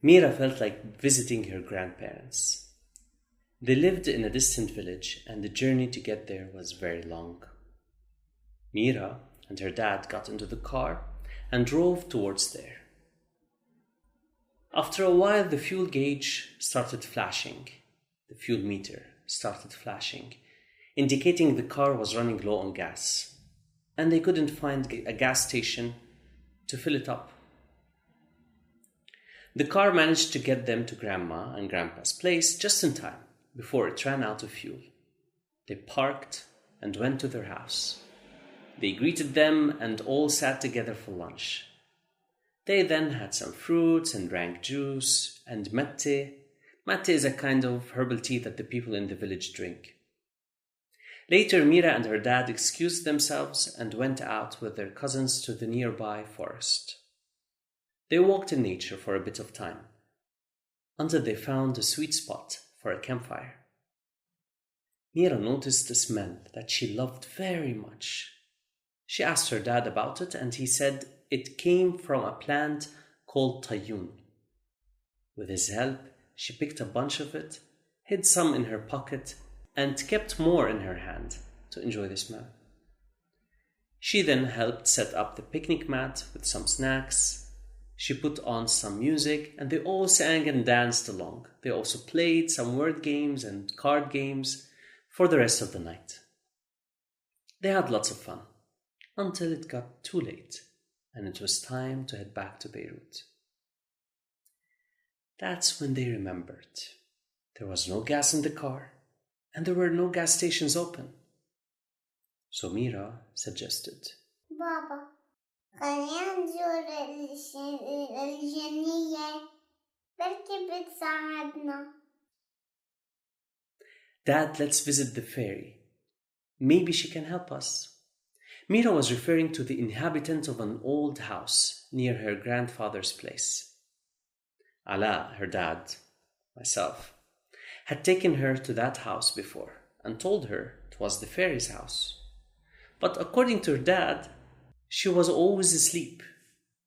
Mira felt like visiting her grandparents. They lived in a distant village, and the journey to get there was very long. Mira and her dad got into the car and drove towards there. After a while, the fuel gauge started flashing. The fuel meter started flashing, indicating the car was running low on gas, and they couldn't find a gas station to fill it up. The car managed to get them to Grandma and Grandpa's place just in time before it ran out of fuel. They parked and went to their house. They greeted them and all sat together for lunch. They then had some fruits and drank juice and mate. Mate is a kind of herbal tea that the people in the village drink. Later, Mira and her dad excused themselves and went out with their cousins to the nearby forest. They walked in nature for a bit of time, until they found a sweet spot for a campfire. Mira noticed a smell that she loved very much. She asked her dad about it, and he said it came from a plant called tayoon. With his help, she picked a bunch of it, hid some in her pocket, and kept more in her hand to enjoy the smell. She then helped set up the picnic mat with some snacks. She put on some music, and they all sang and danced along. They also played some word games and card games for the rest of the night. They had lots of fun, until it got too late, and it was time to head back to Beirut. That's when they remembered. There was no gas in the car, and there were no gas stations open. So Mira suggested, بابا خلينا نزور الجنية بركي بتساعدنا. Dad, let's visit the fairy. Maybe she can help us. Mira was referring to the inhabitant of an old house near her grandfather's place. Ala, her dad, myself, had taken her to that house before and told her it was the fairy's house. But according to her dad, she was always asleep,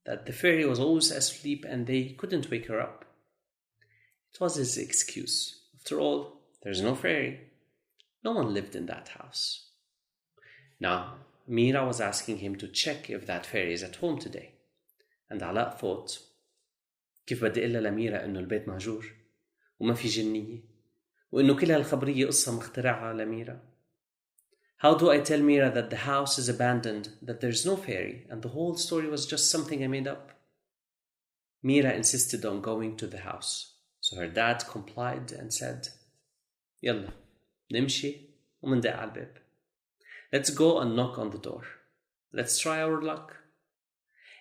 that the fairy was always asleep and they couldn't wake her up. It was his excuse. After all, there's no fairy. No one lived in that house. Now, Mira was asking him to check if that fairy is at home today. And Ala thought, كيف بدي إلا لميرا إنه البيت مهجور وما في جنية وإنه كل هالخبرية قصة مخترعها لميرا. How do I tell Mira that the house is abandoned, that there's no fairy, and the whole story was just something I made up? Mira insisted on going to the house, so her dad complied and said, يلا نمشي ومندق على الباب. Let's go and knock on the door. Let's try our luck.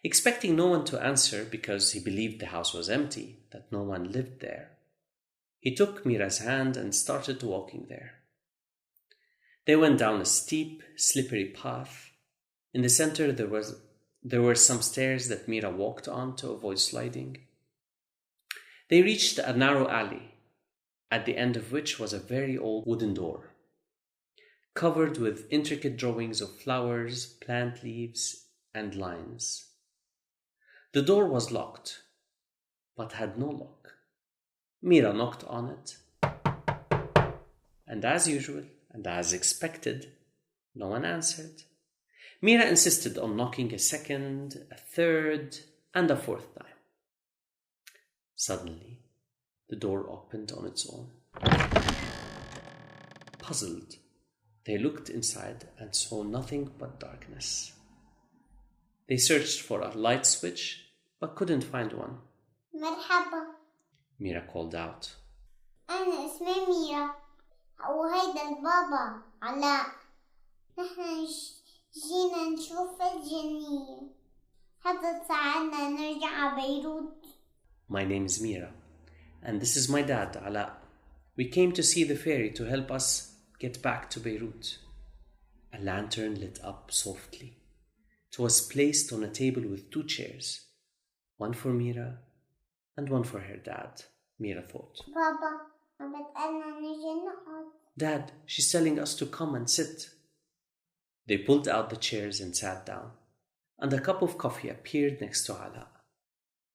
Expecting no one to answer because he believed the house was empty, that no one lived there, he took Mira's hand and started walking there. They went down a steep, slippery path. In the center there were some stairs that Mira walked on to avoid sliding. They reached a narrow alley, at the end of which was a very old wooden door, covered with intricate drawings of flowers, plant leaves, and lines. The door was locked, but had no lock. Mira knocked on it, and as usual, and as expected, no one answered. Mira insisted on knocking a second, a third, and a fourth time. Suddenly, the door opened on its own. Puzzled, they looked inside and saw nothing but darkness. They searched for a light switch, but couldn't find one. مرحبا. Mira called out. أنا اسمي ميرا وهيدا البابا علاء. نحن جينا نشوف الجنية حتى تساعدنا نرجع على بيروت. My name is Mira, and this is my dad, Ala. We came to see the fairy to help us get back to Beirut. A lantern lit up softly. It was placed on a table with 2 chairs, one for Mira and one for her dad, Mira thought. بابا ما بتقلنا نيجي نقعد. Dad, she's telling us to come and sit. They pulled out the chairs and sat down, and a cup of coffee appeared next to Ala,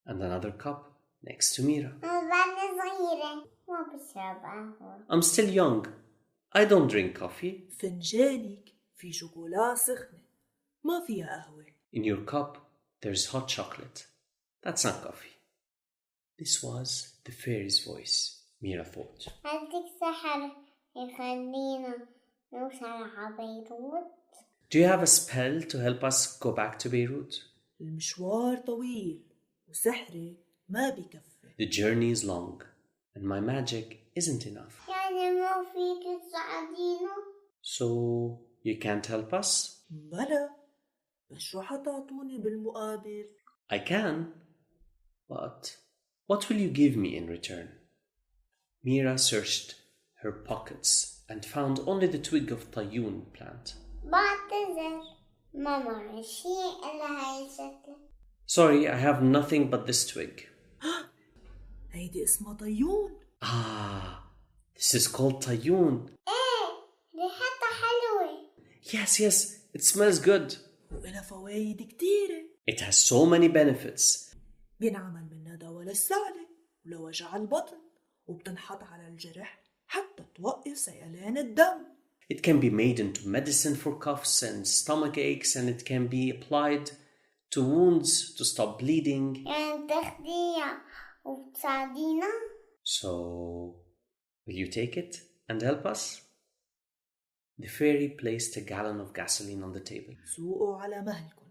and another cup next to Mira. أنا بعدني صغيرة ما بشرب قهوة. I'm still young. I don't drink coffee. فنجانك في شوكولا سخنة ما فيها قهوة. In your cup, there's hot chocolate. That's not coffee. This was the fairy's voice, Mira thought. عندك سحر يخلينا نوصل على بيروت. Do you have a spell to help us go back to Beirut? المشوار طويل وسحري ما بيكفي. The journey is long, and my magic isn't enough. يعني ما فيك تساعدينا؟ So, you can't help us? بلى بس شو حتعطوني بالمقابل؟ I can, but what will you give me in return? Mira searched her pockets and found only the twig of Tayyun plant. بعتذر ما معي شيء إلا هاي الشكلة. Sorry, I have nothing but this twig. هيدي اسمها طيون. Ah, this is called Tayyun. إيه ريحتها حلوة. Yes, it smells good. وإلها فوايد كتيرة. It has so many benefits. بينعمل منها دواء للسعلة ولوجع البطن وبتنحط على الجرح حتى توقف سيلان الدم. It can be made into medicine for coughs and stomach aches, and it can be applied to wounds to stop bleeding. يعني تاخديها وتساعدينا؟ So, will you take it and help us? The fairy placed a gallon of gasoline on the table. سوقوا على مهلكم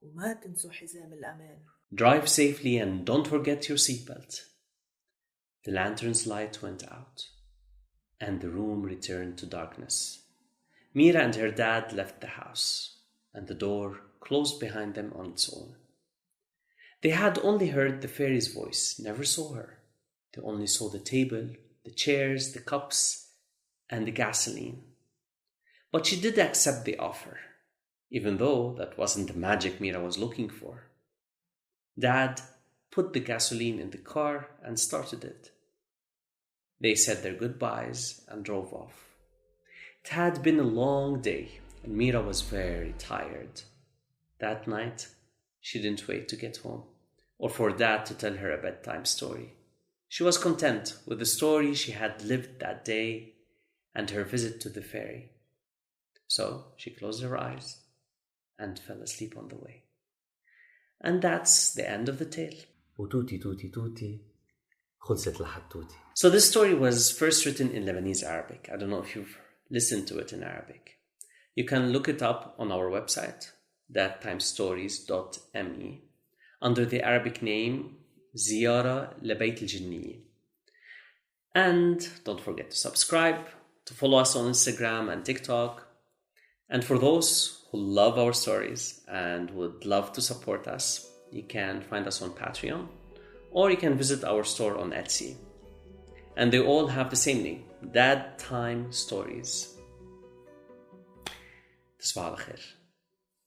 وما تنسوا حزام الأمان. Drive safely and don't forget your seatbelt. The lantern's light went out, and the room returned to darkness. Mira and her dad left the house, and the door closed behind them on its own. They had only heard the fairy's voice, never saw her. They only saw the table, the chairs, the cups, and the gasoline. But she did accept the offer, even though that wasn't the magic Mira was looking for. Dad put the gasoline in the car and started it. They said their goodbyes and drove off. It had been a long day, and Mira was very tired. That night, she didn't wait to get home, or for Dad to tell her a bedtime story. She was content with the story she had lived that day and her visit to the fairy. So she closed her eyes and fell asleep on the way. And that's the end of the tale. وتوتي توتي توتي خلصت الحتوتي. So this story was first written in Lebanese Arabic. I don't know if you've listened to it in Arabic. You can look it up on our website, dadtimestories.me, under the Arabic name زيارة لبيت الجنية. And don't forget to subscribe, to follow us on Instagram and TikTok. And for those who love our stories and would love to support us, you can find us on Patreon, or you can visit our store on Etsy. And they all have the same name, Dadtime Stories. تصبحوا على خير.